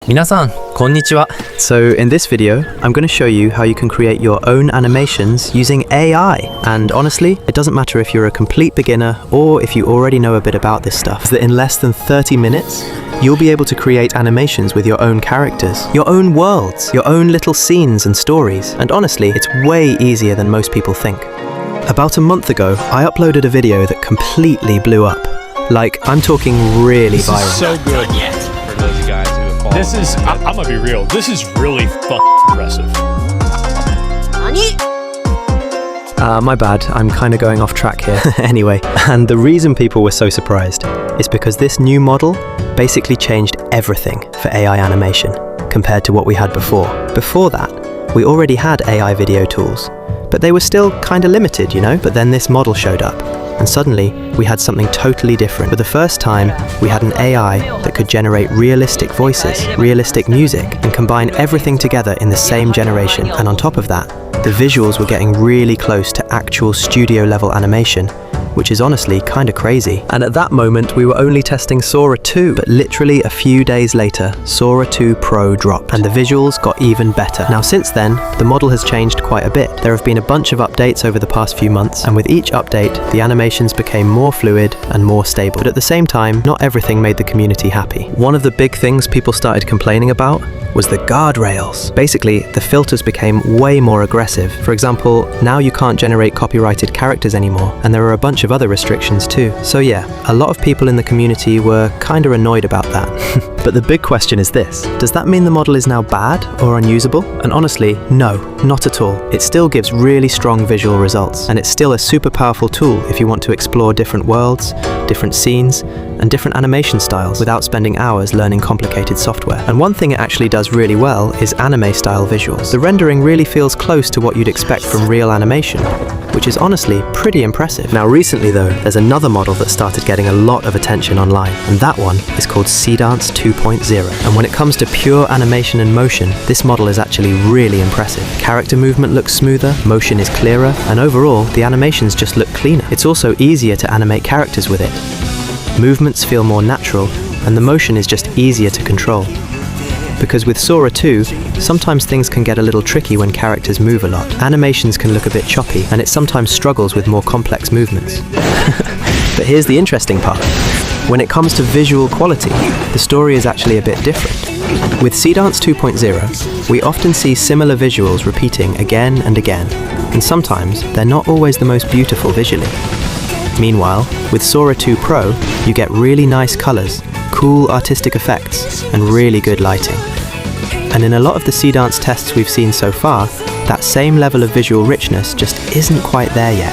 皆さん、こんにちは. So in this video, I'm going to show you how you can create your own animations using AI. And honestly, it doesn't matter if you're a complete beginner or if you already know a bit about this stuff. That in less than 30 minutes, you'll be able to create animations with your own characters, your own worlds, your own little scenes and stories. And honestly, it's way easier than most people think. About a month ago, I uploaded a video that completely blew up. Like, I'm talking really viral. This is so good. For those guys who have followed. This is, I'm gonna be real, this is really impressive. My bad, I'm kind of going off track here. Anyway, and the reason people were so surprised is because this new model basically changed everything for AI animation compared to what we had before. Before that, we already had AI video tools, but they were still kind of limited, you know? But then this model showed up, and suddenly we had something totally different. For the first time, we had an AI that could generate realistic voices, realistic music, and combine everything together in the same generation. And on top of that, the visuals were getting really close to actual studio-level animation, which is honestly kind of crazy. And at that moment, we were only testing Sora 2, but literally a few days later, Sora 2 Pro dropped, and the visuals got even better. Now since then, the model has changed quite a bit. There have been a bunch of updates over the past few months, and with each update, the animations became more fluid and more stable. But at the same time, not everything made the community happy. One of the big things people started complaining about was the guardrails. Basically, the filters became way more aggressive. For example, now you can't generate copyrighted characters anymore, and there are a bunch of other restrictions too. So yeah, a lot of people in the community were kinda annoyed about that. But the big question is this: does that mean the model is now bad or unusable? And honestly, no, not at all. It still gives really strong visual results, and it's still a super powerful tool if you want to explore different worlds, different scenes, and different animation styles without spending hours learning complicated software. And one thing it actually does really well is anime-style visuals. The rendering really feels close to what you'd expect from real animation, which is honestly pretty impressive. Now recently though, there's another model that started getting a lot of attention online, and that one is called Seedance 2.0. And when it comes to pure animation and motion, this model is actually really impressive. Character movement looks smoother, motion is clearer, and overall, the animations just look cleaner. It's also easier to animate characters with it. Movements feel more natural, and the motion is just easier to control. Because with Sora 2, sometimes things can get a little tricky when characters move a lot. Animations can look a bit choppy, and it sometimes struggles with more complex movements. But here's the interesting part. When it comes to visual quality, the story is actually a bit different. With Seedance 2.0, we often see similar visuals repeating again and again, and sometimes they're not always the most beautiful visually. Meanwhile, with Sora 2 Pro, you get really nice colors, cool artistic effects, and really good lighting. And in a lot of the Seedance tests we've seen so far, that same level of visual richness just isn't quite there yet.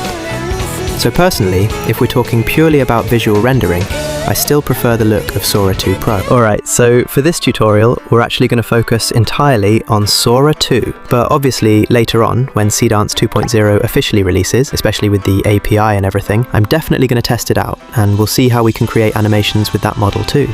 So personally, if we're talking purely about visual rendering, I still prefer the look of Sora 2 Pro. Alright, so for this tutorial, we're actually going to focus entirely on Sora 2. But obviously, later on, when Seedance 2.0 officially releases, especially with the API and everything, I'm definitely going to test it out, and we'll see how we can create animations with that model too.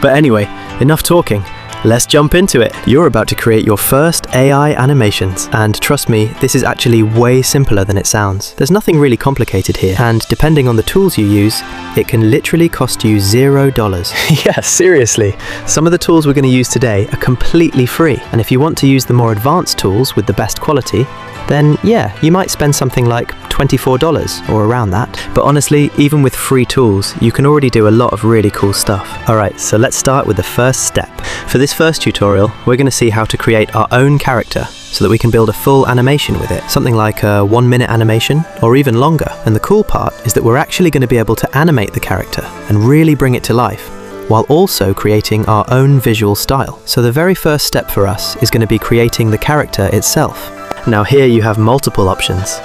But anyway, enough talking. Let's jump into it. You're about to create your first AI animations, and trust me, this is actually way simpler than it sounds. There's nothing really complicated here, and depending on the tools you use, it can literally cost you $0. Yeah, seriously. Some of the tools we're going to use today are completely free, and if you want to use the more advanced tools with the best quality, then yeah, you might spend something like $24 or around that. But honestly, even with free tools, you can already do a lot of really cool stuff. Alright, so let's start with the first step. For this first tutorial, we're going to see how to create our own character so that we can build a full animation with it, something like a 1-minute animation or even longer. And the cool part is that we're actually going to be able to animate the character and really bring it to life, while also creating our own visual style. So the very first step for us is going to be creating the character itself. Now here you have multiple options.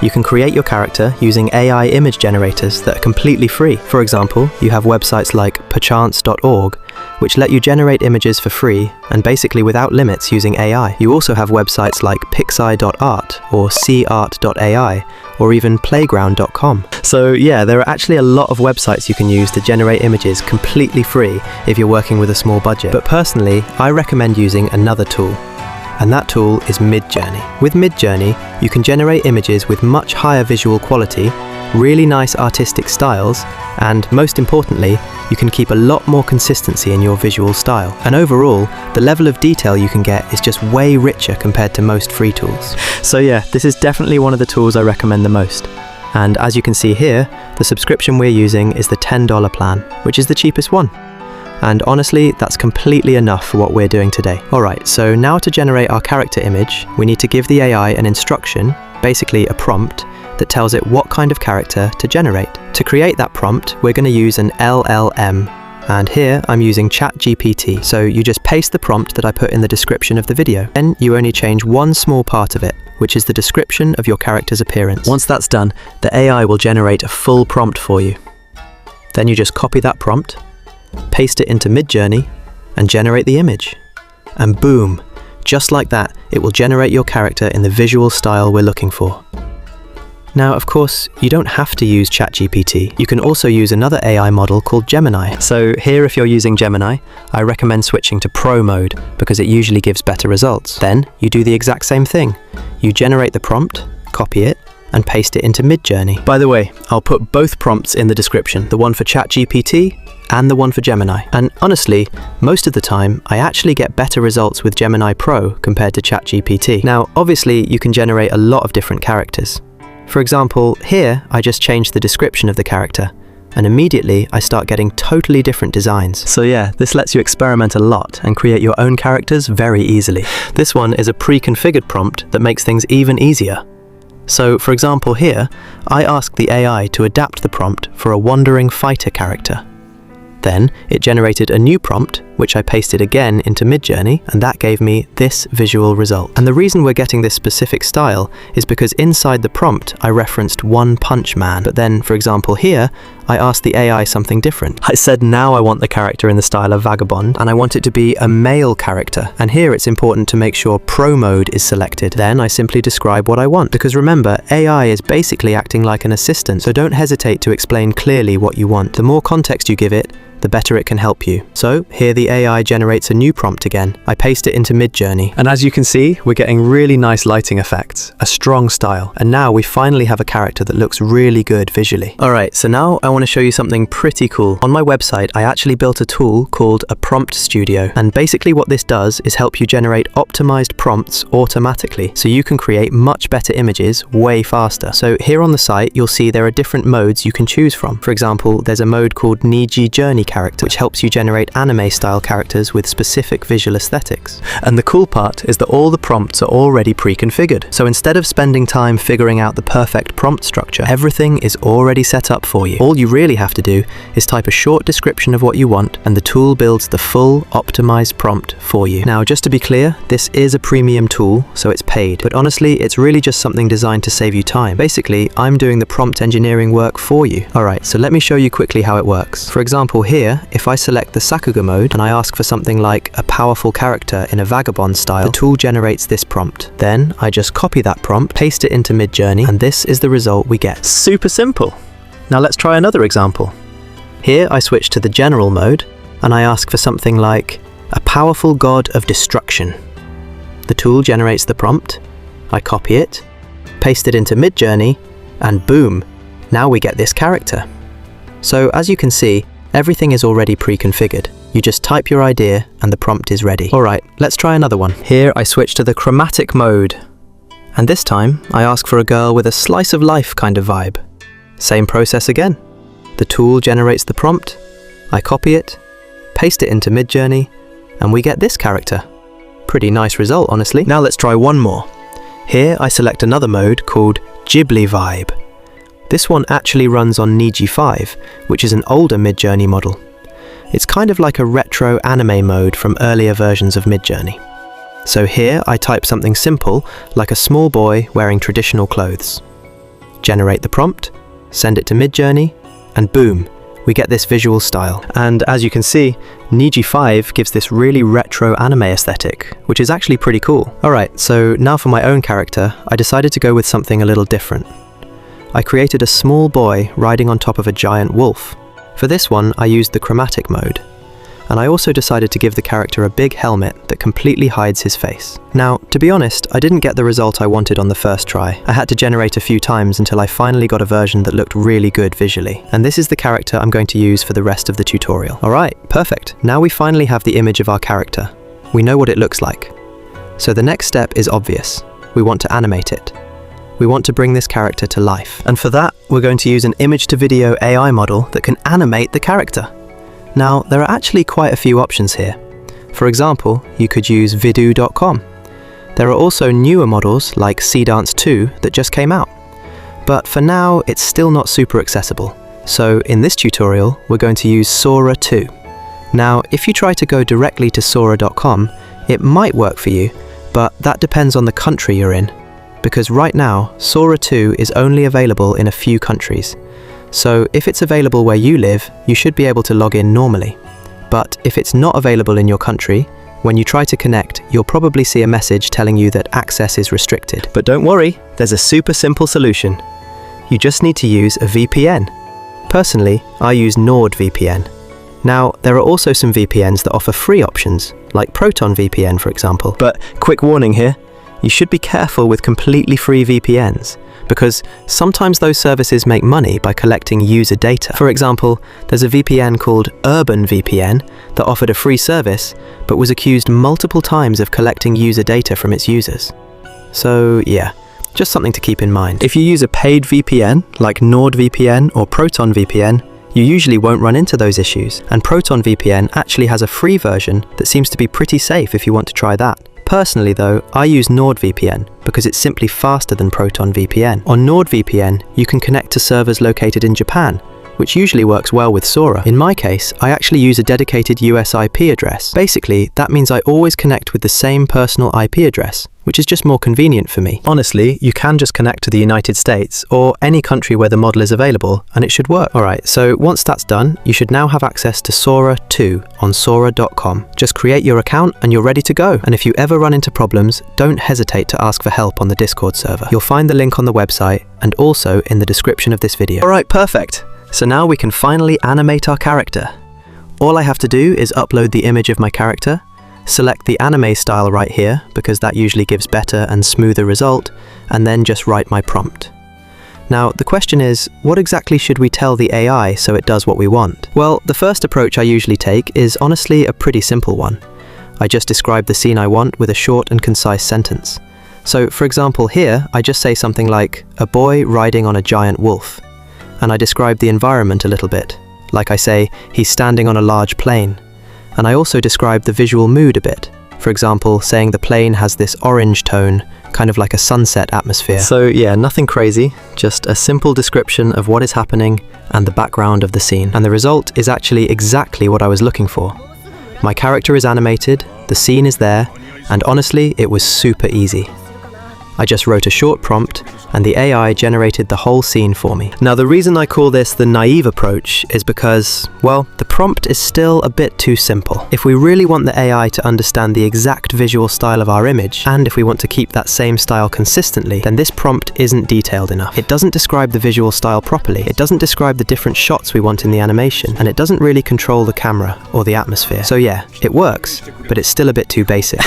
You can create your character using AI image generators that are completely free. For example, you have websites like perchance.org, which let you generate images for free and basically without limits using AI. You also have websites like pixi.art or cart.ai or even playground.com. So yeah, there are actually a lot of websites you can use to generate images completely free if you're working with a small budget. But personally, I recommend using another tool, and that tool is Midjourney. With Midjourney, you can generate images with much higher visual quality really nice artistic styles, and most importantly, you can keep a lot more consistency in your visual style. And overall, the level of detail you can get is just way richer compared to most free tools. So yeah, this is definitely one of the tools I recommend the most. And as you can see here, the subscription we're using is the $10 plan, which is the cheapest one. And honestly, that's completely enough for what we're doing today. Alright, so now to generate our character image, we need to give the AI an instruction, basically a prompt, that tells it what kind of character to generate. To create that prompt, we're going to use an LLM. And here I'm using ChatGPT. So you just paste the prompt that I put in the description of the video. Then you only change one small part of it, which is the description of your character's appearance. Once that's done, the AI will generate a full prompt for you. Then you just copy that prompt, paste it into Midjourney, and generate the image. And boom, just like that, it will generate your character in the visual style we're looking for. Now, of course, you don't have to use ChatGPT. You can also use another AI model called Gemini. So here, if you're using Gemini, I recommend switching to Pro mode because it usually gives better results. Then you do the exact same thing. You generate the prompt, copy it, and paste it into Midjourney. By the way, I'll put both prompts in the description, the one for ChatGPT and the one for Gemini. And honestly, most of the time, I actually get better results with Gemini Pro compared to ChatGPT. Now, obviously, you can generate a lot of different characters. For example, here I just changed the description of the character, and immediately I start getting totally different designs. So yeah, this lets you experiment a lot and create your own characters very easily. This one is a pre-configured prompt that makes things even easier. So for example here, I asked the AI to adapt the prompt for a wandering fighter character. Then it generated a new prompt, which I pasted again into Midjourney, and that gave me this visual result. And the reason we're getting this specific style is because inside the prompt I referenced One Punch Man, but then, for example here, I asked the AI something different. I said now I want the character in the style of Vagabond, and I want it to be a male character. And here it's important to make sure Pro mode is selected. Then I simply describe what I want, because remember, AI is basically acting like an assistant, so don't hesitate to explain clearly what you want. The more context you give it, the better it can help you. So here the AI generates a new prompt again. I paste it into Midjourney. And as you can see, we're getting really nice lighting effects, a strong style. And now we finally have a character that looks really good visually. Alright, so now I want to show you something pretty cool. On my website, I actually built a tool called a prompt studio. And basically what this does is help you generate optimized prompts automatically, so you can create much better images way faster. So here on the site, you'll see there are different modes you can choose from. For example, there's a mode called Midjourney character, which helps you generate anime-style characters with specific visual aesthetics. And the cool part is that all the prompts are already pre-configured. So instead of spending time figuring out the perfect prompt structure, everything is already set up for you. All you really have to do is type a short description of what you want, and the tool builds the full optimized prompt for you. Now, just to be clear, this is a premium tool, so it's paid. But honestly, it's really just something designed to save you time. Basically, I'm doing the prompt engineering work for you. Alright, so let me show you quickly how it works. For example, here, if I select the Sakuga mode and I ask for something like a powerful character in a Vagabond style, the tool generates this prompt. Then I just copy that prompt, paste it into Midjourney, and this is the result we get. Super simple. Now let's try another example. Here I switch to the general mode and I ask for something like a powerful god of destruction. The tool generates the prompt, I copy it, paste it into Midjourney, and boom, now we get this character. So as you can see, everything is already pre-configured. You just type your idea and the prompt is ready. Alright, let's try another one. Here I switch to the chromatic mode. And this time, I ask for a girl with a slice of life kind of vibe. Same process again. The tool generates the prompt, I copy it, paste it into Midjourney, and we get this character. Pretty nice result, honestly. Now let's try one more. Here I select another mode called Ghibli Vibe. This one actually runs on Niji 5, which is an older Midjourney model. It's kind of like a retro anime mode from earlier versions of Midjourney. So here I type something simple, like a small boy wearing traditional clothes. Generate the prompt, send it to Midjourney, and boom, we get this visual style. And as you can see, Niji 5 gives this really retro anime aesthetic, which is actually pretty cool. Alright, so now for my own character, I decided to go with something a little different. I created a small boy riding on top of a giant wolf. For this one, I used the chromatic mode. and I also decided to give the character a big helmet that completely hides his face. Now, to be honest, I didn't get the result I wanted on the first try. I had to generate a few times until I finally got a version that looked really good visually. And this is the character I'm going to use for the rest of the tutorial. Alright, perfect. Now we finally have the image of our character. We know what it looks like. So the next step is obvious. We want to animate it. We want to bring this character to life. And for that, we're going to use an image-to-video AI model that can animate the character. Now, there are actually quite a few options here. For example, you could use Vidu.com. There are also newer models like Seedance 2 that just came out. But for now, it's still not super accessible. So in this tutorial, we're going to use Sora 2. Now, if you try to go directly to Sora.com, it might work for you, but that depends on the country you're in. Because right now, Sora 2 is only available in a few countries. So if it's available where you live, you should be able to log in normally. But if it's not available in your country, when you try to connect, you'll probably see a message telling you that access is restricted. But don't worry, there's a super simple solution. You just need to use a VPN. Personally, I use NordVPN. Now, there are also some VPNs that offer free options, like ProtonVPN for example. But quick warning here, you should be careful with completely free VPNs, because sometimes those services make money by collecting user data. For example, there's a VPN called ElevenVPN that offered a free service, but was accused multiple times of collecting user data from its users. So yeah, just something to keep in mind. If you use a paid VPN, like NordVPN or ProtonVPN, you usually won't run into those issues, and ProtonVPN actually has a free version that seems to be pretty safe if you want to try that. Personally though, I use NordVPN because it's simply faster than ProtonVPN. On NordVPN, you can connect to servers located in Japan, which usually works well with Sora. In my case, I actually use a dedicated US IP address. Basically, that means I always connect with the same personal IP address, which is just more convenient for me. Honestly, you can just connect to the United States or any country where the model is available, and it should work. Alright, so once that's done, you should now have access to Sora 2 on Sora.com. Just create your account and you're ready to go. And if you ever run into problems, don't hesitate to ask for help on the Discord server. You'll find the link on the website and also in the description of this video. Alright, perfect. So now we can finally animate our character. All I have to do is upload the image of my character, select the anime style right here, because that usually gives better and smoother result, and then just write my prompt. Now, the question is, what exactly should we tell the AI so it does what we want? Well, the first approach I usually take is honestly a pretty simple one. I just describe the scene I want with a short and concise sentence. So, for example here, I just say something like, a boy riding on a giant wolf. And I describe the environment a little bit. Like I say, he's standing on a large plain. And I also describe the visual mood a bit. For example, saying the plain has this orange tone, kind of like a sunset atmosphere. So yeah, nothing crazy, just a simple description of what is happening and the background of the scene. And the result is actually exactly what I was looking for. My character is animated, the scene is there, and honestly, it was super easy. I just wrote a short prompt, and the AI generated the whole scene for me. Now, the reason I call this the naive approach is because, well, the prompt is still a bit too simple. If we really want the AI to understand the exact visual style of our image, and if we want to keep that same style consistently, then this prompt isn't detailed enough. It doesn't describe the visual style properly, it doesn't describe the different shots we want in the animation, and it doesn't really control the camera or the atmosphere. So yeah, it works, but it's still a bit too basic.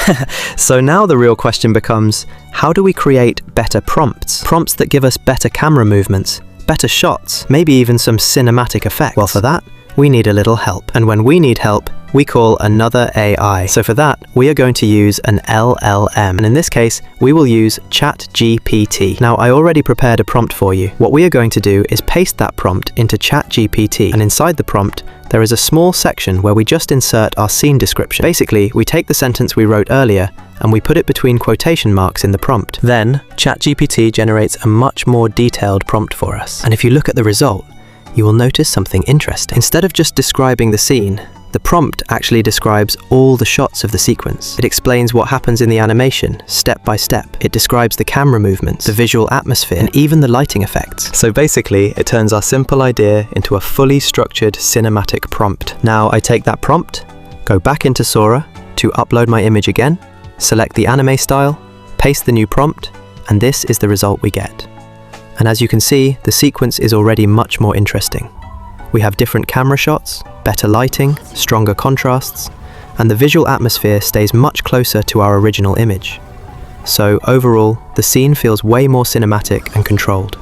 So now the real question becomes, how do we create better prompts? Prompts that give us better camera movements, better shots, maybe even some cinematic effects. Well, for that, we need a little help. And when we need help, we call another AI. So for that, we are going to use an LLM. And in this case, we will use ChatGPT. Now, I already prepared a prompt for you. What we are going to do is paste that prompt into ChatGPT. And inside the prompt, there is a small section where we just insert our scene description. Basically, we take the sentence we wrote earlier and we put it between quotation marks in the prompt. Then, ChatGPT generates a much more detailed prompt for us. And if you look at the result, you will notice something interesting. Instead of just describing the scene, the prompt actually describes all the shots of the sequence. It explains what happens in the animation, step by step. It describes the camera movements, the visual atmosphere, and even the lighting effects. So basically, it turns our simple idea into a fully structured cinematic prompt. Now I take that prompt, go back into Sora to upload my image again, select the anime style, paste the new prompt, and this is the result we get. And as you can see, the sequence is already much more interesting. We have different camera shots, better lighting, stronger contrasts, and the visual atmosphere stays much closer to our original image. So overall, the scene feels way more cinematic and controlled.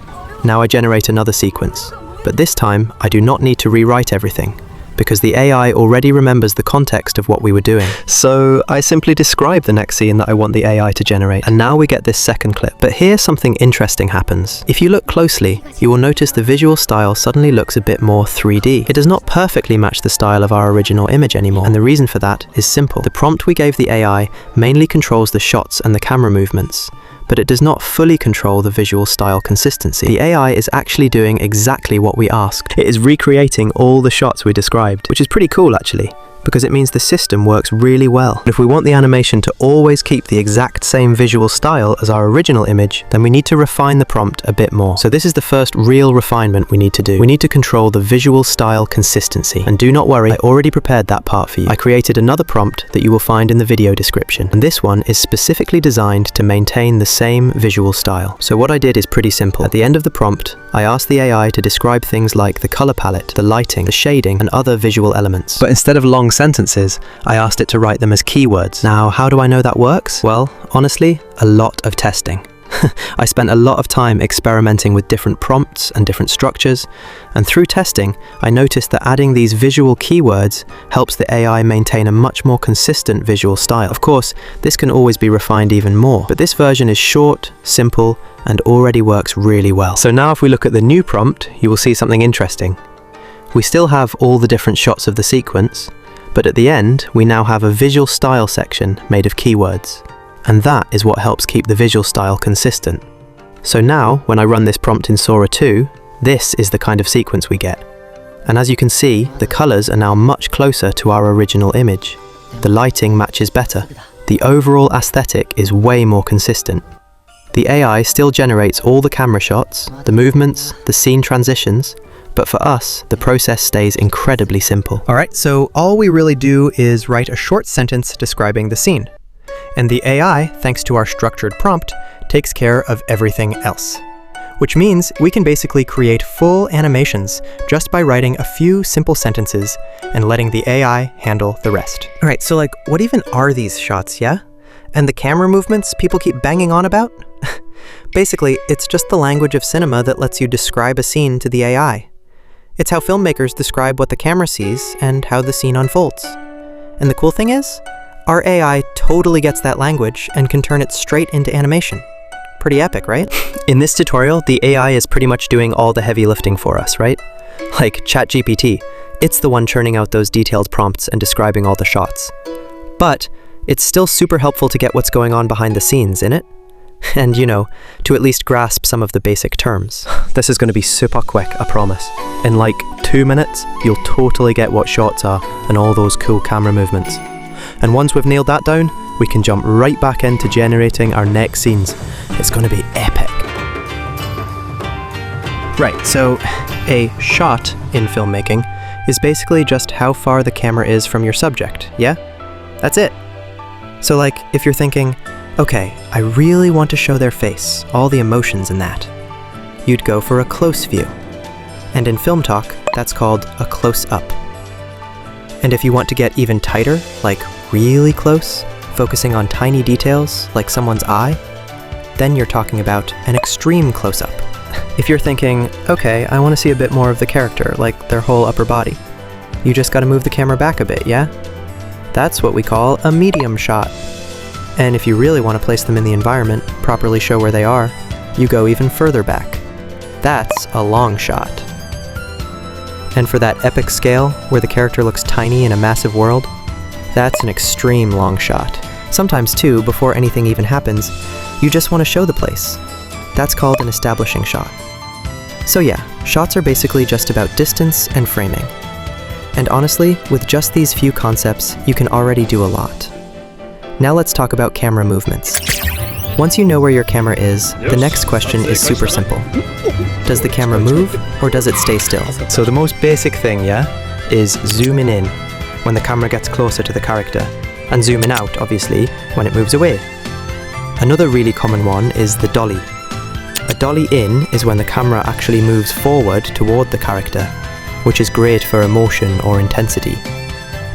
Now I generate another sequence, but this time I do not need to rewrite everything, because the AI already remembers the context of what we were doing. So I simply describe the next scene that I want the AI to generate, and now we get this second clip. But here something interesting happens. If you look closely, you will notice the visual style suddenly looks a bit more 3D. It does not perfectly match the style of our original image anymore, and the reason for that is simple. The prompt we gave the AI mainly controls the shots and the camera movements, but it does not fully control the visual style consistency. The AI is actually doing exactly what we asked. It is recreating all the shots we described, which is pretty cool actually, because it means the system works really well. If we want the animation to always keep the exact same visual style as our original image, then we need to refine the prompt a bit more. So this is the first real refinement we need to do. We need to control the visual style consistency. And do not worry, I already prepared that part for you. I created another prompt that you will find in the video description. And this one is specifically designed to maintain the same visual style. So what I did is pretty simple. At the end of the prompt, I asked the AI to describe things like the color palette, the lighting, the shading, and other visual elements. But instead of long sentences, I asked it to write them as keywords. Now, how do I know that works? Well, honestly, a lot of testing. I spent a lot of time experimenting with different prompts and different structures, and through testing, I noticed that adding these visual keywords helps the AI maintain a much more consistent visual style. Of course, this can always be refined even more, but this version is short, simple, and already works really well. So now if we look at the new prompt, you will see something interesting. We still have all the different shots of the sequence, but at the end, we now have a visual style section made of keywords. And that is what helps keep the visual style consistent. So now, when I run this prompt in Sora 2, this is the kind of sequence we get. And as you can see, the colors are now much closer to our original image. The lighting matches better. The overall aesthetic is way more consistent. The AI still generates all the camera shots, the movements, the scene transitions, but for us, the process stays incredibly simple. Alright, so all we really do is write a short sentence describing the scene. And the AI, thanks to our structured prompt, takes care of everything else. Which means we can basically create full animations just by writing a few simple sentences and letting the AI handle the rest. Alright, so what even are these shots, yeah? And the camera movements people keep banging on about? Basically, it's just the language of cinema that lets you describe a scene to the AI. It's how filmmakers describe what the camera sees and how the scene unfolds. And the cool thing is, our AI totally gets that language and can turn it straight into animation. Pretty epic, right? In this tutorial, the AI is pretty much doing all the heavy lifting for us, right? Like ChatGPT, it's the one churning out those detailed prompts and describing all the shots. But it's still super helpful to get what's going on behind the scenes, innit? And to at least grasp some of the basic terms. This is going to be super quick, I promise. In 2 minutes, you'll totally get what shots are and all those cool camera movements. And once we've nailed that down, we can jump right back into generating our next scenes. It's going to be epic. Right, so a shot in filmmaking is basically just how far the camera is from your subject, yeah? That's it. So if you're thinking, okay, I really want to show their face, all the emotions in that, you'd go for a close view. And in film talk, that's called a close-up. And if you want to get even tighter, really close, focusing on tiny details, like someone's eye, then you're talking about an extreme close-up. If you're thinking, okay, I want to see a bit more of the character, like their whole upper body, you just gotta move the camera back a bit, yeah? That's what we call a medium shot. And if you really want to place them in the environment, properly show where they are, you go even further back. That's a long shot. And for that epic scale, where the character looks tiny in a massive world, that's an extreme long shot. Sometimes too, before anything even happens, you just want to show the place. That's called an establishing shot. So yeah, shots are basically just about distance and framing. And honestly, with just these few concepts, you can already do a lot. Now let's talk about camera movements. Once you know where your camera is, the next question is super simple. Does the camera move, or does it stay still? So the most basic thing, yeah, is zooming in when the camera gets closer to the character, and zooming out, obviously, when it moves away. Another really common one is the dolly. A dolly in is when the camera actually moves forward toward the character, which is great for emotion or intensity.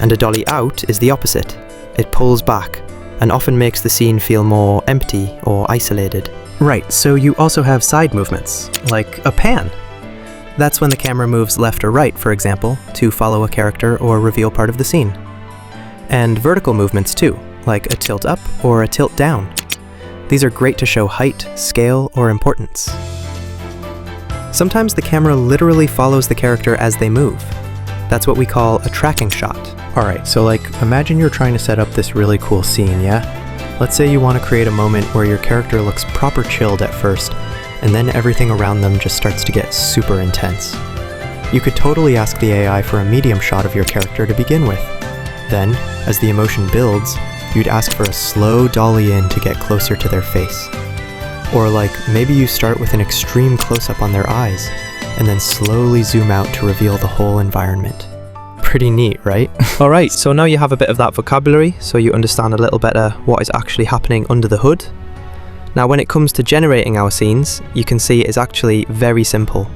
And a dolly out is the opposite. It pulls back, and often makes the scene feel more empty or isolated. Right, so you also have side movements, like a pan. That's when the camera moves left or right, for example, to follow a character or reveal part of the scene. And vertical movements too, like a tilt up or a tilt down. These are great to show height, scale, or importance. Sometimes the camera literally follows the character as they move. That's what we call a tracking shot. Alright, so imagine you're trying to set up this really cool scene, yeah? Let's say you want to create a moment where your character looks proper chilled at first, and then everything around them just starts to get super intense. You could totally ask the AI for a medium shot of your character to begin with. Then, as the emotion builds, you'd ask for a slow dolly in to get closer to their face. Or maybe you start with an extreme close-up on their eyes, and then slowly zoom out to reveal the whole environment. Pretty neat, right? Alright, so now you have a bit of that vocabulary, so you understand a little better what is actually happening under the hood. Now when it comes to generating our scenes, you can see it is actually very simple.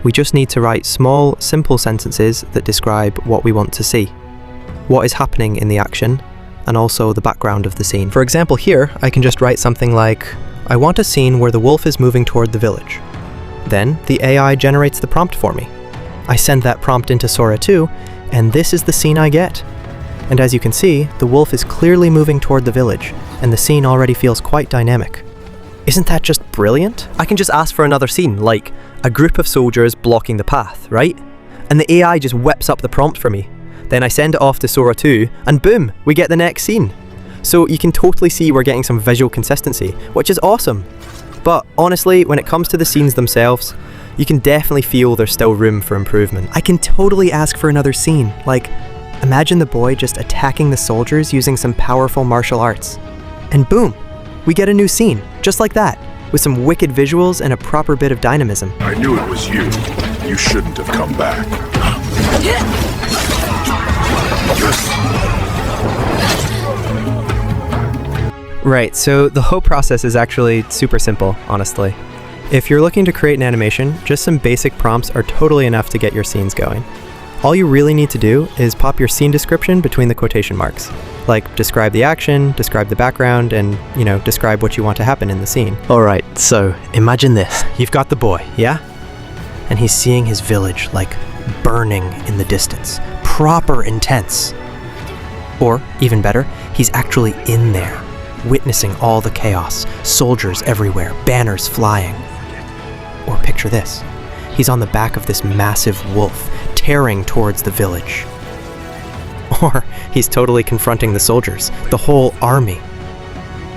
We just need to write small, simple sentences that describe what we want to see, what is happening in the action, and also the background of the scene. For example here, I can just write something like, I want a scene where the wolf is moving toward the village. Then the AI generates the prompt for me. I send that prompt into Sora 2, and this is the scene I get. And as you can see, the wolf is clearly moving toward the village, and the scene already feels quite dynamic. Isn't that just brilliant? I can just ask for another scene, like a group of soldiers blocking the path, right? And the AI just whips up the prompt for me. Then I send it off to Sora 2, and boom, we get the next scene. So you can totally see we're getting some visual consistency, which is awesome. But honestly, when it comes to the scenes themselves, you can definitely feel there's still room for improvement. I can totally ask for another scene, like, imagine the boy just attacking the soldiers using some powerful martial arts. And boom, we get a new scene, just like that, with some wicked visuals and a proper bit of dynamism. I knew it was you. You shouldn't have come back. Right, so the whole process is actually super simple, honestly. If you're looking to create an animation, just some basic prompts are totally enough to get your scenes going. All you really need to do is pop your scene description between the quotation marks. Like, describe the action, describe the background, and, describe what you want to happen in the scene. Alright, so imagine this. You've got the boy, yeah? And he's seeing his village, burning in the distance. Proper intense. Or, even better, he's actually in there, witnessing all the chaos, soldiers everywhere, banners flying. Or picture this. He's on the back of this massive wolf, tearing towards the village. Or he's totally confronting the soldiers, the whole army.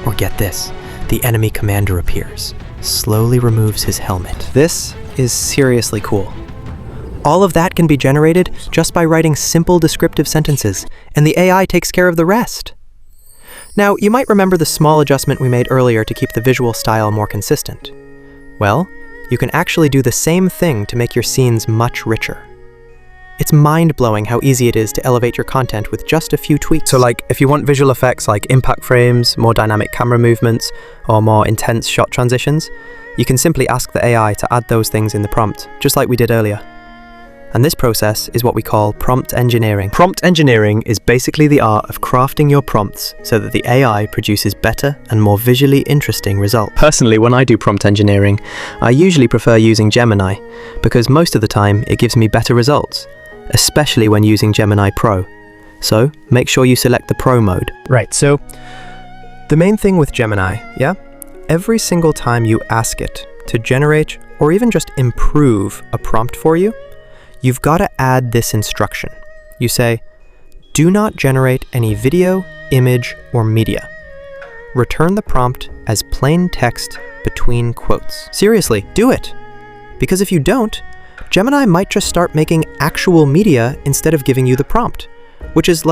Or get this, the enemy commander appears, slowly removes his helmet. This is seriously cool. All of that can be generated just by writing simple descriptive sentences, and the AI takes care of the rest. Now, you might remember the small adjustment we made earlier to keep the visual style more consistent. Well, you can actually do the same thing to make your scenes much richer. It's mind-blowing how easy it is to elevate your content with just a few tweaks. So if you want visual effects like impact frames, more dynamic camera movements, or more intense shot transitions, you can simply ask the AI to add those things in the prompt, just like we did earlier. And this process is what we call prompt engineering. Prompt engineering is basically the art of crafting your prompts so that the AI produces better and more visually interesting results. Personally, when I do prompt engineering, I usually prefer using Gemini, because most of the time it gives me better results, especially when using Gemini Pro. So make sure you select the Pro mode. Right, so the main thing with Gemini, yeah? Every single time you ask it to generate or even just improve a prompt for you, you've got to add this instruction. You say, do not generate any video, image, or media. Return the prompt as plain text between quotes. Seriously, do it! Because if you don't, Gemini might just start making actual media instead of giving you the prompt, which is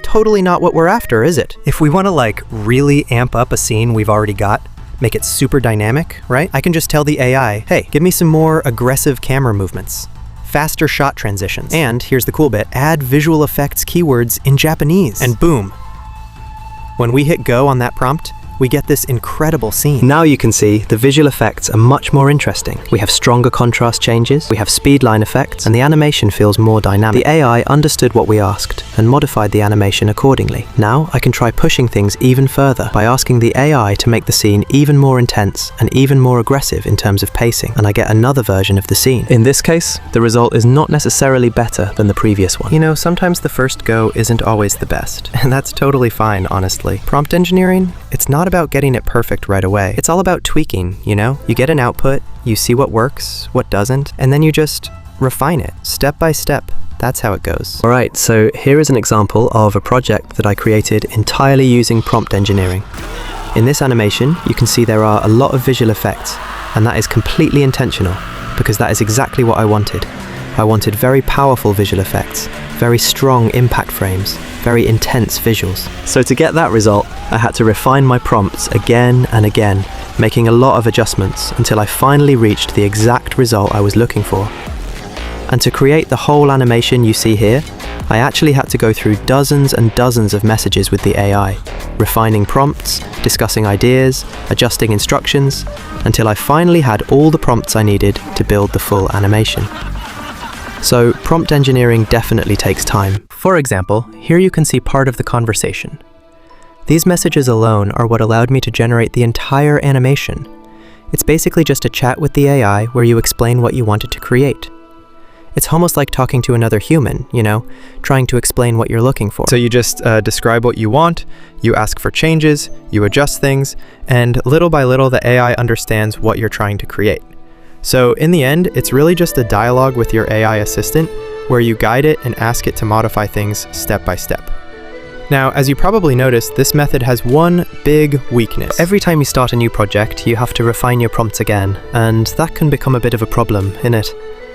totally not what we're after, is it? If we want to really amp up a scene we've already got, make it super dynamic, right? I can just tell the AI, hey, give me some more aggressive camera movements, faster shot transitions, and here's the cool bit, add visual effects keywords in Japanese, and boom. When we hit go on that prompt, we get this incredible scene. Now you can see the visual effects are much more interesting. We have stronger contrast changes, we have speedline effects, and the animation feels more dynamic. The AI understood what we asked and modified the animation accordingly. Now I can try pushing things even further by asking the AI to make the scene even more intense and even more aggressive in terms of pacing, and I get another version of the scene. In this case, the result is not necessarily better than the previous one. You know, sometimes the first go isn't always the best, and that's totally fine, honestly. Prompt engineering, it's not about getting it perfect right away. It's all about tweaking, you know? You get an output, you see what works, what doesn't, and then you just refine it, step by step. That's how it goes. Alright, so here is an example of a project that I created entirely using prompt engineering. In this animation, you can see there are a lot of visual effects, and that is completely intentional, because that is exactly what I wanted. I wanted very powerful visual effects, very strong impact frames, very intense visuals. So to get that result, I had to refine my prompts again and again, making a lot of adjustments until I finally reached the exact result I was looking for. And to create the whole animation you see here, I actually had to go through dozens and dozens of messages with the AI, refining prompts, discussing ideas, adjusting instructions, until I finally had all the prompts I needed to build the full animation. So prompt engineering definitely takes time. For example, here you can see part of the conversation. These messages alone are what allowed me to generate the entire animation. It's basically just a chat with the AI where you explain what you wanted to create. It's almost like talking to another human, you know, trying to explain what you're looking for. So you just describe what you want, you ask for changes, you adjust things, and little by little the AI understands what you're trying to create. So in the end, it's really just a dialogue with your AI assistant where you guide it and ask it to modify things step by step. Now, as you probably noticed, this method has one big weakness. Every time you start a new project, you have to refine your prompts again, and that can become a bit of a problem, innit?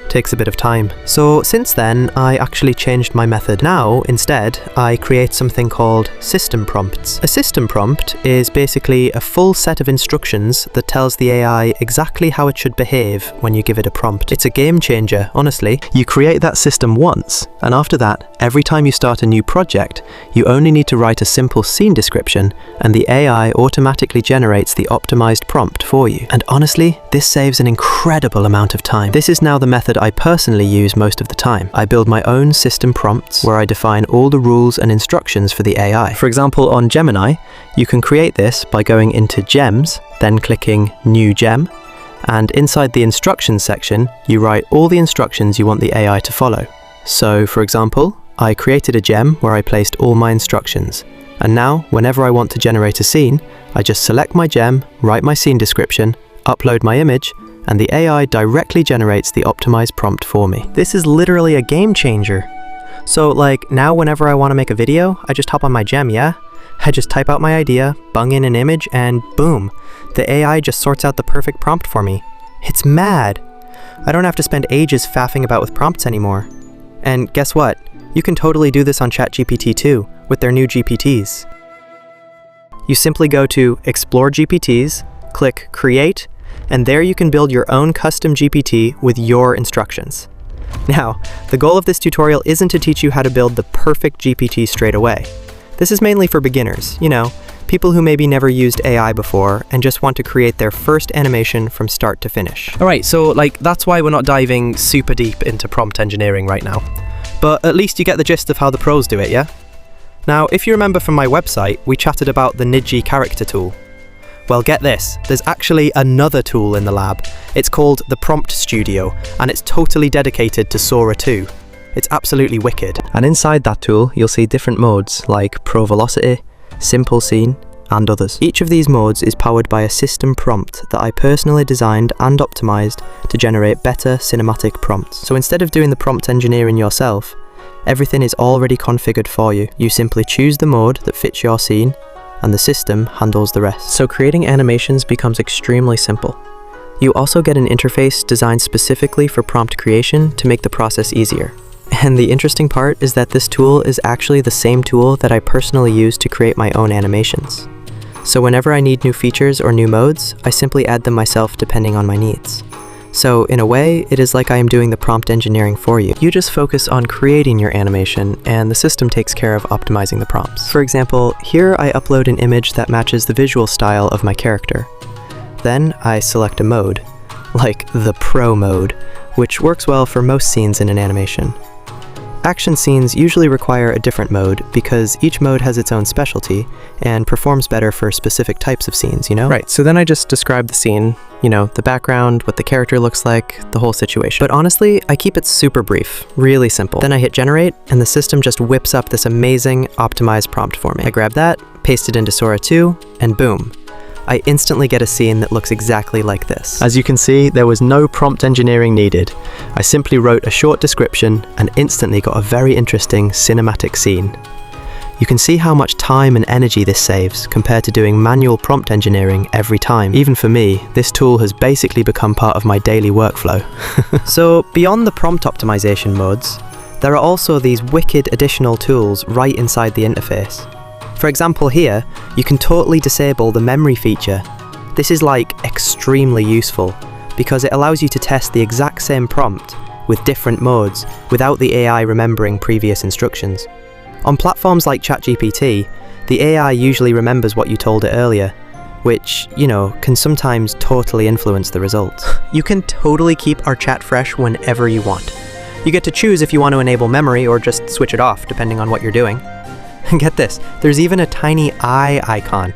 Takes a bit of time. So since then, I actually changed my method. Now, instead, I create something called system prompts. A system prompt is basically a full set of instructions that tells the AI exactly how it should behave when you give it a prompt. It's a game changer, honestly. You create that system once, and after that, every time you start a new project, you only need to write a simple scene description, and the AI automatically generates the optimized prompt for you. And honestly, this saves an incredible amount of time. This is now the method I personally use most of the time. I build my own system prompts where I define all the rules and instructions for the AI. For example, on Gemini, you can create this by going into Gems, then clicking New Gem, and inside the instructions section, you write all the instructions you want the AI to follow. So, for example, I created a gem where I placed all my instructions, and now, whenever I want to generate a scene, I just select my gem, write my scene description, upload my image, and the AI directly generates the optimized prompt for me. This is literally a game changer. So like, now whenever I want to make a video, I just hop on my gem, yeah? I just type out my idea, bung in an image, and boom, the AI just sorts out the perfect prompt for me. It's mad. I don't have to spend ages faffing about with prompts anymore. And guess what? You can totally do this on ChatGPT too, with their new GPTs. You simply go to Explore GPTs, click Create, and there you can build your own custom GPT with your instructions. Now, the goal of this tutorial isn't to teach you how to build the perfect GPT straight away. This is mainly for beginners, you know, people who maybe never used AI before and just want to create their first animation from start to finish. Alright, so like that's why we're not diving super deep into prompt engineering right now. But at least you get the gist of how the pros do it, yeah? Now, if you remember from my website, we chatted about the Nidji character tool. Well, get this, there's actually another tool in the lab. It's called the Prompt Studio, and it's totally dedicated to Sora 2. It's absolutely wicked. And inside that tool, you'll see different modes like Pro Velocity, Simple Scene, and others. Each of these modes is powered by a system prompt that I personally designed and optimized to generate better cinematic prompts. So instead of doing the prompt engineering yourself, everything is already configured for you. You simply choose the mode that fits your scene, and the system handles the rest. So creating animations becomes extremely simple. You also get an interface designed specifically for prompt creation to make the process easier. And the interesting part is that this tool is actually the same tool that I personally use to create my own animations. So whenever I need new features or new modes, I simply add them myself depending on my needs. So in a way, it is like I am doing the prompt engineering for you. You just focus on creating your animation, and the system takes care of optimizing the prompts. For example, here I upload an image that matches the visual style of my character. Then I select a mode, like the Pro mode, which works well for most scenes in an animation. Action scenes usually require a different mode because each mode has its own specialty and performs better for specific types of scenes, you know? Right, so then I just describe the scene, you know, the background, what the character looks like, the whole situation. But honestly, I keep it super brief, really simple. Then I hit generate, and the system just whips up this amazing optimized prompt for me. I grab that, paste it into Sora 2, and boom. I instantly get a scene that looks exactly like this. As you can see, there was no prompt engineering needed. I simply wrote a short description and instantly got a very interesting cinematic scene. You can see how much time and energy this saves compared to doing manual prompt engineering every time. Even for me, this tool has basically become part of my daily workflow. So beyond the prompt optimization modes, there are also these wicked additional tools right inside the interface. For example here, you can totally disable the memory feature. This is like extremely useful because it allows you to test the exact same prompt with different modes without the AI remembering previous instructions. On platforms like ChatGPT, the AI usually remembers what you told it earlier, which, you know, can sometimes totally influence the results. You can totally keep our chat fresh whenever you want. You get to choose if you want to enable memory or just switch it off depending on what you're doing. And get this, there's even a tiny eye icon.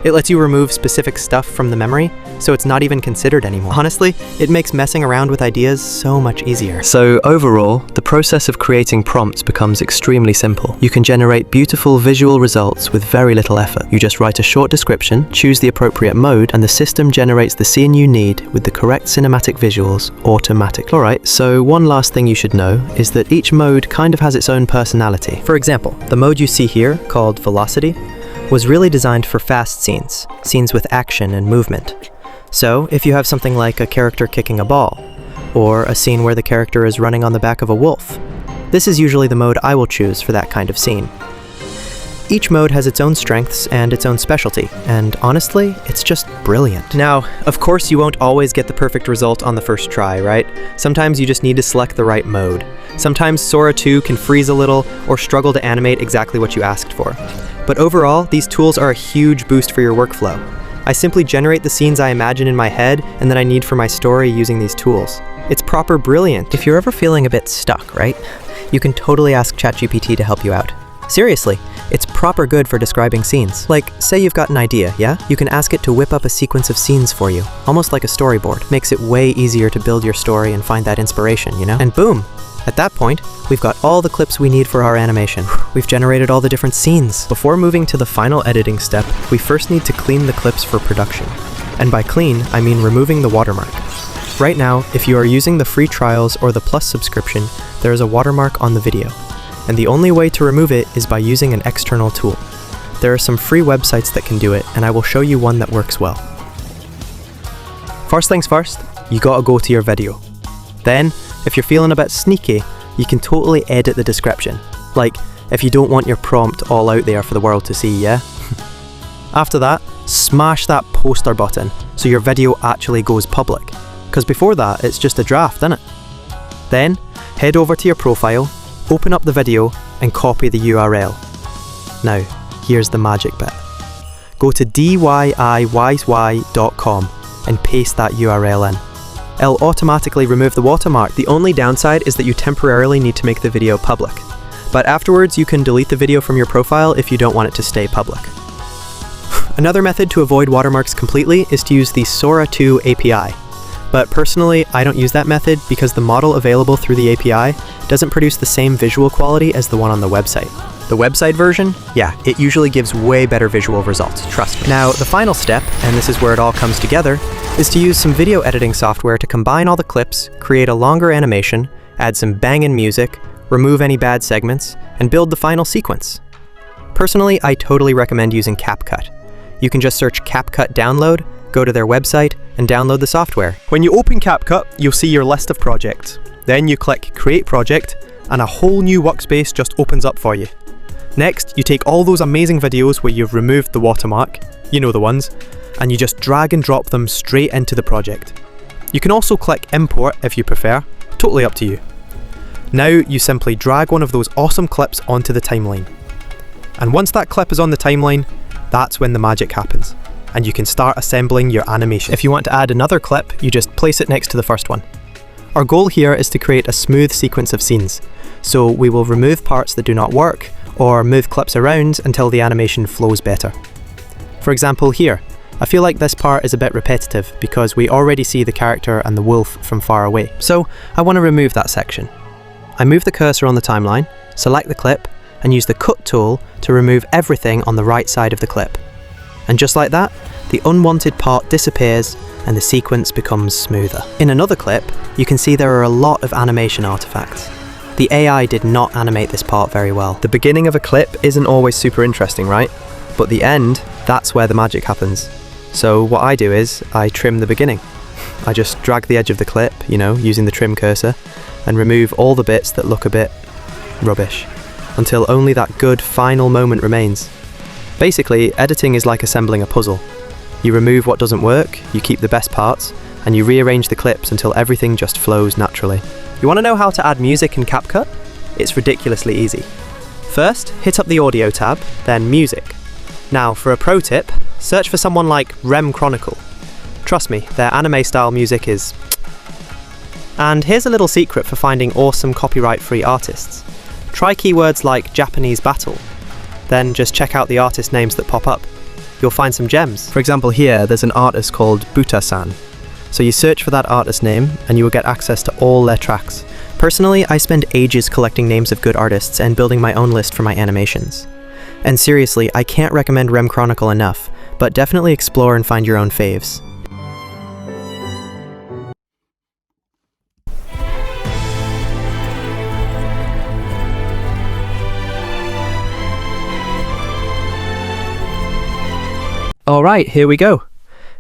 It lets you remove specific stuff from the memory, so it's not even considered anymore. Honestly, it makes messing around with ideas so much easier. So overall, the process of creating prompts becomes extremely simple. You can generate beautiful visual results with very little effort. You just write a short description, choose the appropriate mode, and the system generates the scene you need with the correct cinematic visuals automatically. Alright, so one last thing you should know is that each mode kind of has its own personality. For example, the mode you see here, called Velocity, was really designed for fast scenes, scenes with action and movement. So, if you have something like a character kicking a ball, or a scene where the character is running on the back of a wolf, this is usually the mode I will choose for that kind of scene. Each mode has its own strengths and its own specialty, and honestly, it's just brilliant. Now, of course you won't always get the perfect result on the first try, right? Sometimes you just need to select the right mode. Sometimes Sora 2 can freeze a little or struggle to animate exactly what you asked for. But overall, these tools are a huge boost for your workflow. I simply generate the scenes I imagine in my head and that I need for my story using these tools. It's proper brilliant. If you're ever feeling a bit stuck, right? You can totally ask ChatGPT to help you out. Seriously, it's proper good for describing scenes. Like, say you've got an idea, yeah? You can ask it to whip up a sequence of scenes for you, almost like a storyboard. Makes it way easier to build your story and find that inspiration, you know? And boom! At that point, we've got all the clips we need for our animation. We've generated all the different scenes. Before moving to the final editing step, we first need to clean the clips for production. And by clean, I mean removing the watermark. Right now, if you are using the free trials or the Plus subscription, there is a watermark on the video. And the only way to remove it is by using an external tool. There are some free websites that can do it, and I will show you one that works well. First things first, you gotta go to your video. Then, if you're feeling a bit sneaky, you can totally edit the description. Like, if you don't want your prompt all out there for the world to see, yeah? After that, smash that poster button so your video actually goes public. Because before that, it's just a draft, isn't it? Then, head over to your profile, open up the video, and copy the URL. Now, here's the magic bit. Go to DIYY.com and paste that URL in. It'll automatically remove the watermark. The only downside is that you temporarily need to make the video public. But afterwards, you can delete the video from your profile if you don't want it to stay public. Another method to avoid watermarks completely is to use the Sora 2 API. But personally, I don't use that method because the model available through the API doesn't produce the same visual quality as the one on the website. The website version, yeah, it usually gives way better visual results, trust me. Now, the final step, and this is where it all comes together, is to use some video editing software to combine all the clips, create a longer animation, add some bangin' music, remove any bad segments, and build the final sequence. Personally, I totally recommend using CapCut. You can just search CapCut download, go to their website, and download the software. When you open CapCut, you'll see your list of projects. Then you click Create Project, and a whole new workspace just opens up for you. Next, you take all those amazing videos where you've removed the watermark, you know the ones, and you just drag and drop them straight into the project. You can also click import if you prefer, totally up to you. Now you simply drag one of those awesome clips onto the timeline. And once that clip is on the timeline, that's when the magic happens, and you can start assembling your animation. If you want to add another clip, you just place it next to the first one. Our goal here is to create a smooth sequence of scenes, so we will remove parts that do not work, or move clips around until the animation flows better. For example here, I feel like this part is a bit repetitive because we already see the character and the wolf from far away. So I want to remove that section. I move the cursor on the timeline, select the clip, and use the cut tool to remove everything on the right side of the clip. And just like that, the unwanted part disappears and the sequence becomes smoother. In another clip, you can see there are a lot of animation artifacts. The AI did not animate this part very well. The beginning of a clip isn't always super interesting, right? But the end, that's where the magic happens. So what I do is, I trim the beginning. I just drag the edge of the clip, using the trim cursor, and remove all the bits that look a bit rubbish, until only that good final moment remains. Basically, editing is like assembling a puzzle. You remove what doesn't work, you keep the best parts, and you rearrange the clips until everything just flows naturally. You want to know how to add music in CapCut? It's ridiculously easy. First, hit up the audio tab, then music. Now, for a pro tip, search for someone like Rem Chronicle. Trust me, their anime-style music is... And here's a little secret for finding awesome copyright-free artists. Try keywords like Japanese battle. Then just check out the artist names that pop up. You'll find some gems. For example here, there's an artist called Buta-san. So you search for that artist name, and you will get access to all their tracks. Personally, I spend ages collecting names of good artists and building my own list for my animations. And seriously, I can't recommend Rem Chronicle enough, but definitely explore and find your own faves. Alright, here we go.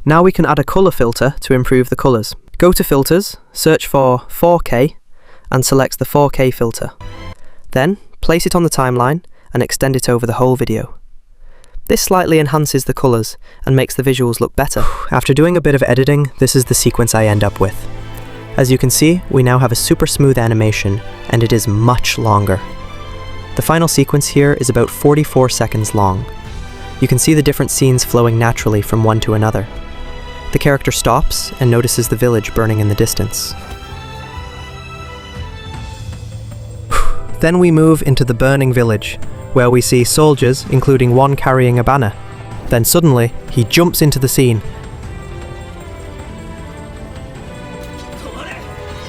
Now we can add a colour filter to improve the colours. Go to Filters, search for 4K, and select the 4K filter. Then, place it on the timeline and extend it over the whole video. This slightly enhances the colours and makes the visuals look better. After doing a bit of editing, this is the sequence I end up with. As you can see, we now have a super smooth animation, and it is much longer. The final sequence here is about 44 seconds long. You can see the different scenes flowing naturally from one to another. The character stops and notices the village burning in the distance. Then we move into the burning village, where we see soldiers, including one carrying a banner. Then suddenly, he jumps into the scene.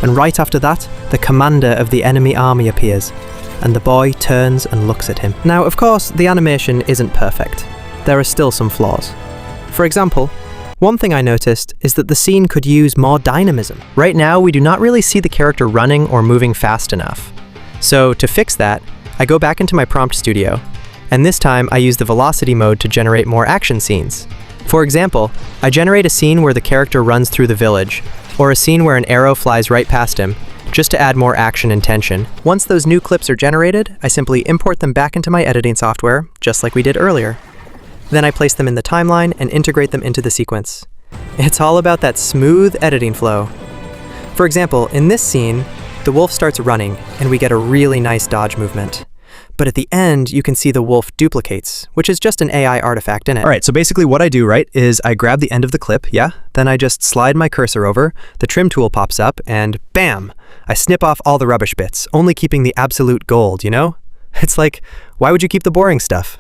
And right after that, the commander of the enemy army appears, and the boy turns and looks at him. Now, of course, the animation isn't perfect. There are still some flaws. For example, one thing I noticed is that the scene could use more dynamism. Right now, we do not really see the character running or moving fast enough. So to fix that, I go back into my prompt studio, and this time I use the velocity mode to generate more action scenes. For example, I generate a scene where the character runs through the village, or a scene where an arrow flies right past him, just to add more action and tension. Once those new clips are generated, I simply import them back into my editing software, just like we did earlier. Then I place them in the timeline and integrate them into the sequence. It's all about that smooth editing flow. For example, in this scene, the wolf starts running, and we get a really nice dodge movement. But at the end, you can see the wolf duplicates, which is just an AI artifact in it. Alright, so basically what I do, right, is I grab the end of the clip, yeah? Then I just slide my cursor over, the trim tool pops up, and bam! I snip off all the rubbish bits, only keeping the absolute gold, It's like, why would you keep the boring stuff?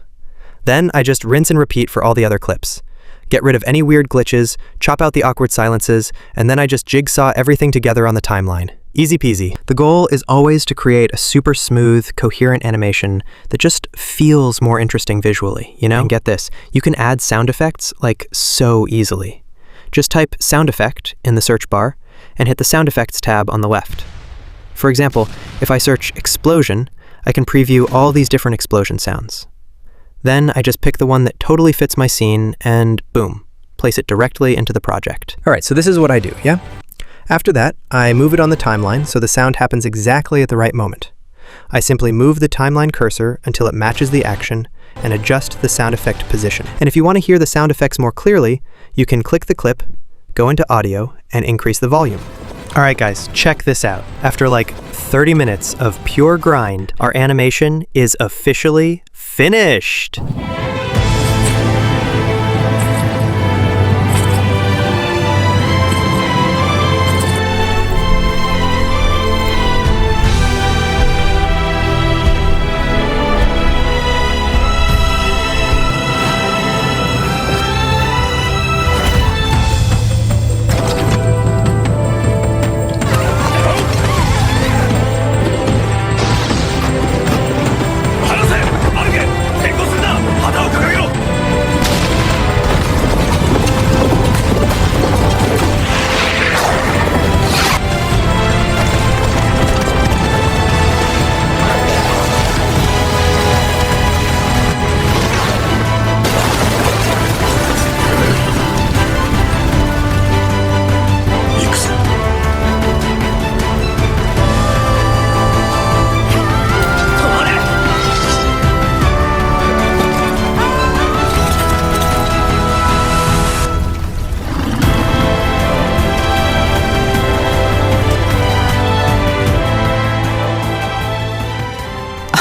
Then I just rinse and repeat for all the other clips. Get rid of any weird glitches, chop out the awkward silences, and then I just jigsaw everything together on the timeline. Easy peasy. The goal is always to create a super smooth, coherent animation that just feels more interesting visually, And get this, you can add sound effects so easily. Just type sound effect in the search bar and hit the sound effects tab on the left. For example, if I search explosion, I can preview all these different explosion sounds. Then I just pick the one that totally fits my scene and boom, place it directly into the project. Alright, so this is what I do, yeah? After that, I move it on the timeline so the sound happens exactly at the right moment. I simply move the timeline cursor until it matches the action and adjust the sound effect position. And if you want to hear the sound effects more clearly, you can click the clip, go into audio and increase the volume. Alright guys, check this out. After like 30 minutes of pure grind, our animation is officially finished!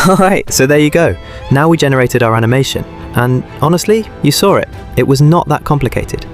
Alright, so there you go. Now we generated our animation, and honestly, you saw it. It was not that complicated.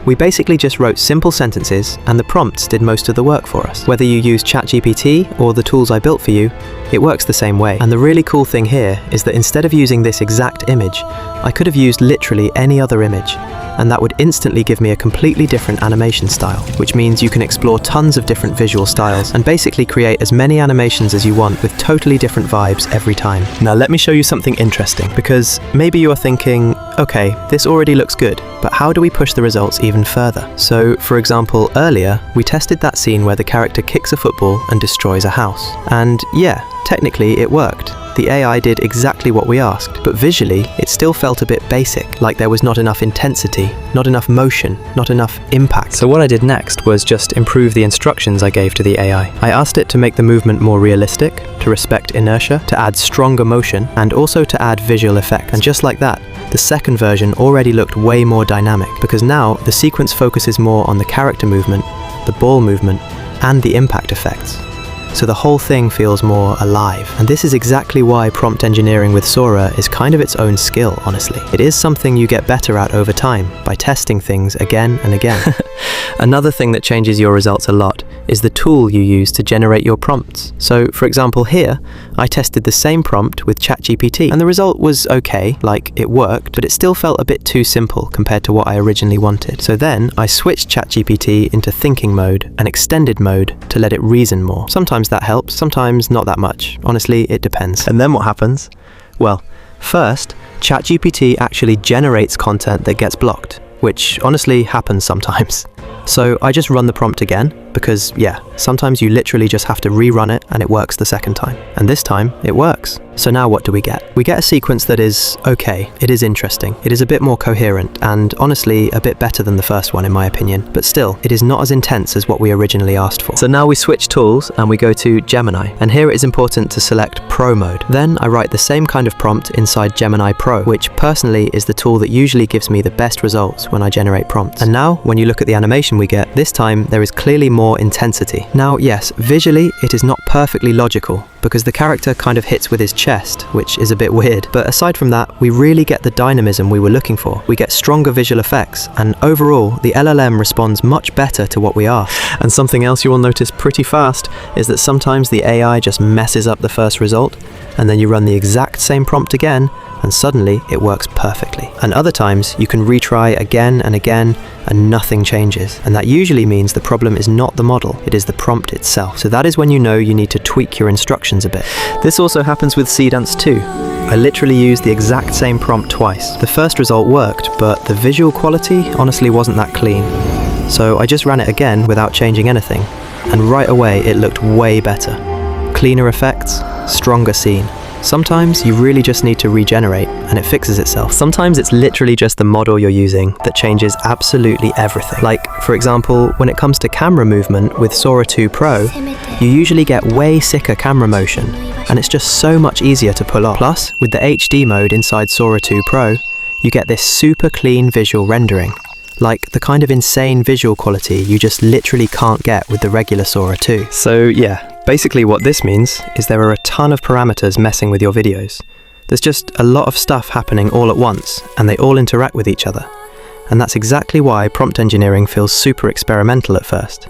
We basically just wrote simple sentences, and the prompts did most of the work for us. Whether you use ChatGPT or the tools I built for you, it works the same way. And the really cool thing here is that instead of using this exact image, I could have used literally any other image, and that would instantly give me a completely different animation style, which means you can explore tons of different visual styles and basically create as many animations as you want with totally different vibes every time. Now let me show you something interesting, because maybe you are thinking, okay, this already looks good, but how do we push the results even further? So, for example, earlier, we tested that scene where the character kicks a football and destroys a house. And yeah, technically it worked. The AI did exactly what we asked, but visually, it still felt a bit basic, like there was not enough intensity, not enough motion, not enough impact. So what I did next was just improve the instructions I gave to the AI. I asked it to make the movement more realistic, to respect inertia, to add stronger motion, and also to add visual effects. And just like that, the second version already looked way more dynamic, because now the sequence focuses more on the character movement, the ball movement, and the impact effects. So the whole thing feels more alive. And this is exactly why prompt engineering with Sora is kind of its own skill, honestly. It is something you get better at over time, by testing things again and again. Another thing that changes your results a lot is the tool you use to generate your prompts. So, for example here, I tested the same prompt with ChatGPT, and the result was okay, like it worked, but it still felt a bit too simple compared to what I originally wanted. So then, I switched ChatGPT into thinking mode and extended mode to let it reason more. Sometimes that helps, sometimes not that much. Honestly, it depends. And then what happens? Well, first, ChatGPT actually generates content that gets blocked, which honestly happens sometimes. So I just run the prompt again, because yeah, sometimes you literally just have to rerun it and it works the second time. And this time, it works. So now what do we get? We get a sequence that is okay, it is interesting, it is a bit more coherent, and honestly a bit better than the first one in my opinion, but still, it is not as intense as what we originally asked for. So now we switch tools and we go to Gemini, and here it is important to select Pro mode. Then I write the same kind of prompt inside Gemini Pro, which personally is the tool that usually gives me the best results when I generate prompts. And now, when you look at the animation we get, this time there is clearly more intensity. Now yes, visually it is not perfectly logical, because the character kind of hits with his chest, which is a bit weird. But aside from that, we really get the dynamism we were looking for. We get stronger visual effects, and overall, the LLM responds much better to what we ask. And something else you will notice pretty fast is that sometimes the AI just messes up the first result, and then you run the exact same prompt again, and suddenly it works perfectly. And other times, you can retry again and again, and nothing changes. And that usually means the problem is not the model, it is the prompt itself. So that is when you know you need to tweak your instructions a bit. This also happens with Seedance too. I literally used the exact same prompt twice. The first result worked, but the visual quality honestly wasn't that clean. So I just ran it again without changing anything, and right away it looked way better. Cleaner effects, stronger scene. Sometimes you really just need to regenerate and it fixes itself. Sometimes it's literally just the model you're using that changes absolutely everything. Like, for example, when it comes to camera movement with Sora 2 Pro, you usually get way sicker camera motion, and it's just so much easier to pull off. Plus, with the HD mode inside Sora 2 Pro, you get this super clean visual rendering. Like the kind of insane visual quality you just literally can't get with the regular Sora 2. So yeah, basically what this means is there are a ton of parameters messing with your videos. There's just a lot of stuff happening all at once, and they all interact with each other. And that's exactly why prompt engineering feels super experimental at first.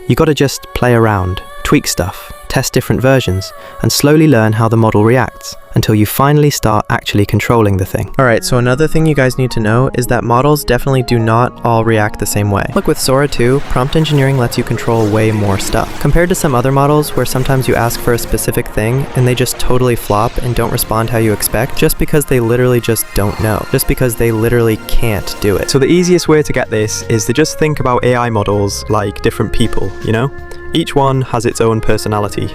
You gotta just play around, tweak stuff, test different versions, and slowly learn how the model reacts until you finally start actually controlling the thing. Alright, so another thing you guys need to know is that models definitely do not all react the same way. Like with Sora 2, prompt engineering lets you control way more stuff. Compared to some other models where sometimes you ask for a specific thing and they just totally flop and don't respond how you expect, just because they literally just don't know. Just because they literally can't do it. So the easiest way to get this is to just think about AI models like different people, you know? Each one has its own personality.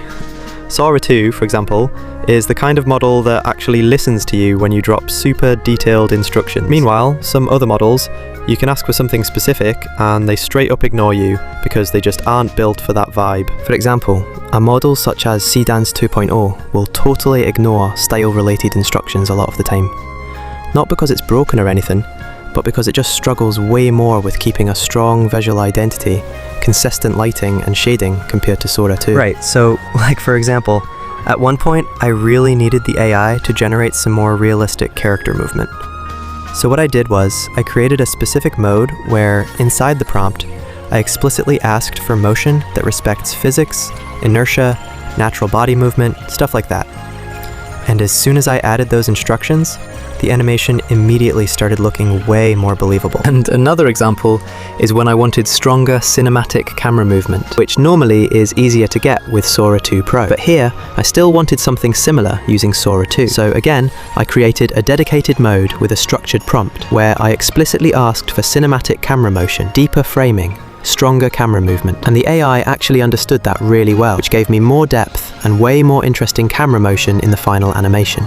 Sora 2, for example, is the kind of model that actually listens to you when you drop super detailed instructions. Meanwhile, some other models, you can ask for something specific and they straight up ignore you because they just aren't built for that vibe. For example, a model such as Seedance 2.0 will totally ignore style-related instructions a lot of the time. Not because it's broken or anything, but because it just struggles way more with keeping a strong visual identity, consistent lighting and shading compared to Sora 2. Right, so like for example, at one point I really needed the AI to generate some more realistic character movement. So what I did was, I created a specific mode where, inside the prompt, I explicitly asked for motion that respects physics, inertia, natural body movement, stuff like that. And as soon as I added those instructions, the animation immediately started looking way more believable. And another example is when I wanted stronger cinematic camera movement, which normally is easier to get with Sora 2 Pro. But here, I still wanted something similar using Sora 2. So again, I created a dedicated mode with a structured prompt, where I explicitly asked for cinematic camera motion, deeper framing, stronger camera movement. And the AI actually understood that really well, which gave me more depth and way more interesting camera motion in the final animation.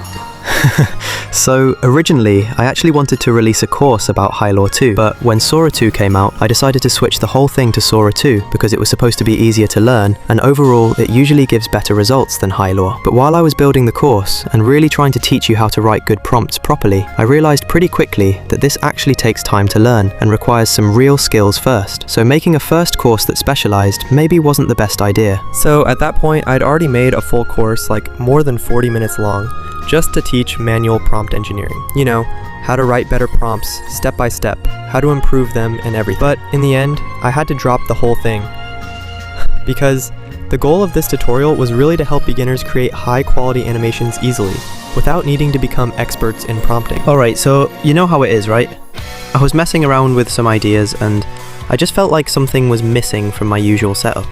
So originally, I actually wanted to release a course about High-Law 2, but when Sora 2 came out, I decided to switch the whole thing to Sora 2 because it was supposed to be easier to learn, and overall, it usually gives better results than High-Law. But while I was building the course and really trying to teach you how to write good prompts properly, I realized pretty quickly that this actually takes time to learn and requires some real skills first. So making a first course that specialized maybe wasn't the best idea. So at that point, I'd already made a full course like more than 40 minutes long, just to teach manual prompt engineering. You know, how to write better prompts, step by step, how to improve them and everything. But in the end, I had to drop the whole thing. Because the goal of this tutorial was really to help beginners create high quality animations easily, without needing to become experts in prompting. Alright, so you know how it is, right? I was messing around with some ideas and I just felt like something was missing from my usual setup.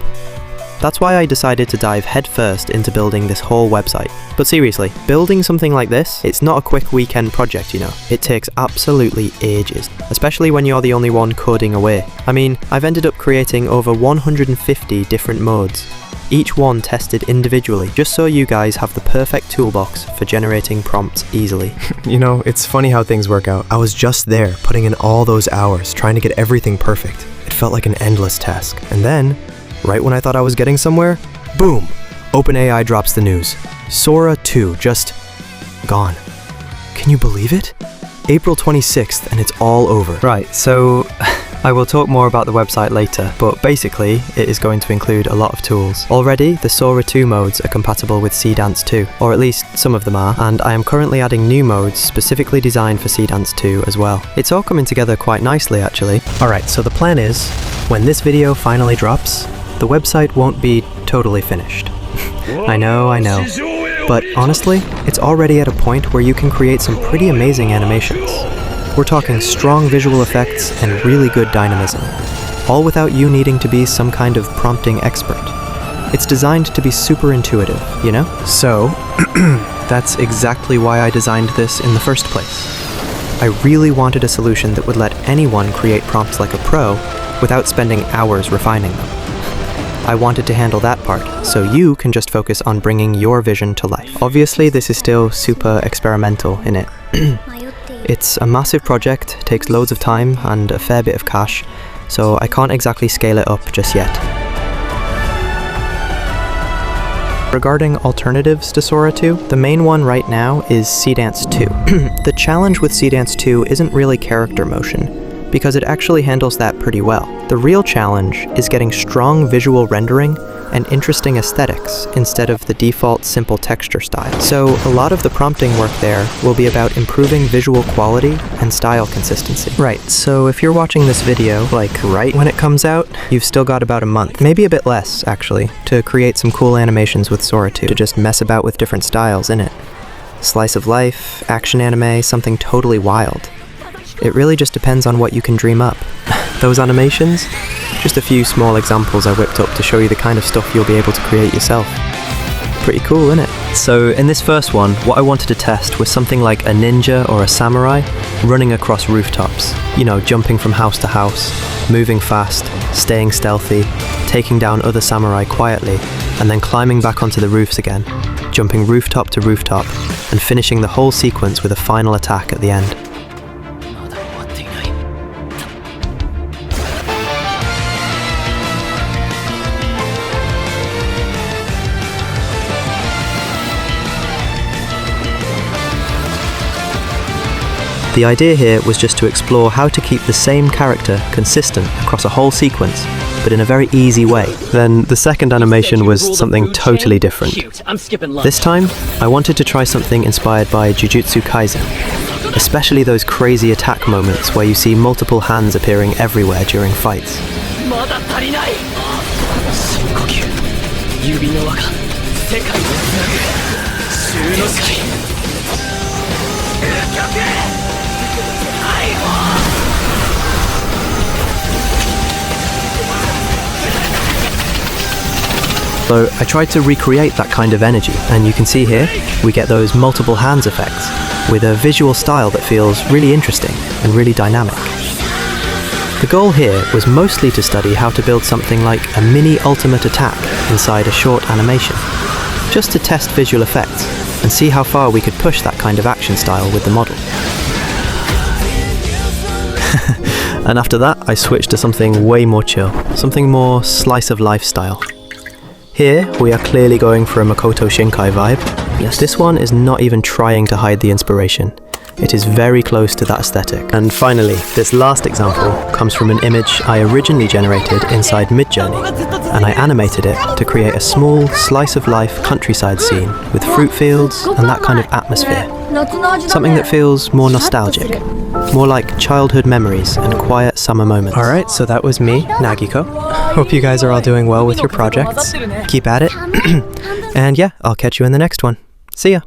That's why I decided to dive headfirst into building this whole website. But seriously, building something like this, it's not a quick weekend project, you know. It takes absolutely ages, especially when you're the only one coding away. I mean, I've ended up creating over 150 different modes, each one tested individually, just so you guys have the perfect toolbox for generating prompts easily. You know, it's funny how things work out. I was just there, putting in all those hours, trying to get everything perfect. It felt like an endless task. And then, right when I thought I was getting somewhere, boom! OpenAI drops the news. Sora 2 just gone. Can you believe it? April 26th and it's all over. Right, so I will talk more about the website later, but basically it is going to include a lot of tools. Already, the Sora 2 modes are compatible with Seedance 2, or at least some of them are, and I am currently adding new modes specifically designed for Seedance 2 as well. It's all coming together quite nicely actually. Alright, so the plan is, when this video finally drops, the website won't be totally finished. I know, but honestly, it's already at a point where you can create some pretty amazing animations. We're talking strong visual effects and really good dynamism, all without you needing to be some kind of prompting expert. It's designed to be super intuitive, you know? So, that's exactly why I designed this in the first place. I really wanted a solution that would let anyone create prompts like a pro without spending hours refining them. I wanted to handle that part, so you can just focus on bringing your vision to life. Obviously, this is still super experimental, innit? It's a massive project, takes loads of time and a fair bit of cash, so I can't exactly scale it up just yet. Regarding alternatives to Sora 2, the main one right now is Seedance 2. The challenge with Seedance 2 isn't really character motion, because it actually handles that pretty well. The real challenge is getting strong visual rendering and interesting aesthetics instead of the default simple texture style. So a lot of the prompting work there will be about improving visual quality and style consistency. Right, so if you're watching this video, like right when it comes out, you've still got about a month, maybe a bit less actually, to create some cool animations with Sora 2, to just mess about with different styles in it. Slice of life, action anime, something totally wild. It really just depends on what you can dream up. Those animations? Just a few small examples I whipped up to show you the kind of stuff you'll be able to create yourself. Pretty cool, isn't it? So in this first one, what I wanted to test was something like a ninja or a samurai running across rooftops. You know, jumping from house to house, moving fast, staying stealthy, taking down other samurai quietly, and then climbing back onto the roofs again, jumping rooftop to rooftop, and finishing the whole sequence with a final attack at the end. The idea here was just to explore how to keep the same character consistent across a whole sequence, but in a very easy way. Then the second animation was something totally different. This time, I wanted to try something inspired by Jujutsu Kaisen, especially those crazy attack moments where you see multiple hands appearing everywhere during fights. So I tried to recreate that kind of energy, and you can see here, we get those multiple hands effects, with a visual style that feels really interesting and really dynamic. The goal here was mostly to study how to build something like a mini ultimate attack inside a short animation, just to test visual effects and see how far we could push that kind of action style with the model. And after that, I switched to something way more chill, something more slice of life style. Here, we are clearly going for a Makoto Shinkai vibe. Yes, this one is not even trying to hide the inspiration. It is very close to that aesthetic. And finally, this last example comes from an image I originally generated inside Midjourney, and I animated it to create a small slice of life countryside scene with fruit fields and that kind of atmosphere. Something that feels more nostalgic, more like childhood memories and quiet summer moments. Alright, so that was me, Nagiko. Hope you guys are all doing well with your projects. Keep at it. And yeah, I'll catch you in the next one. See ya!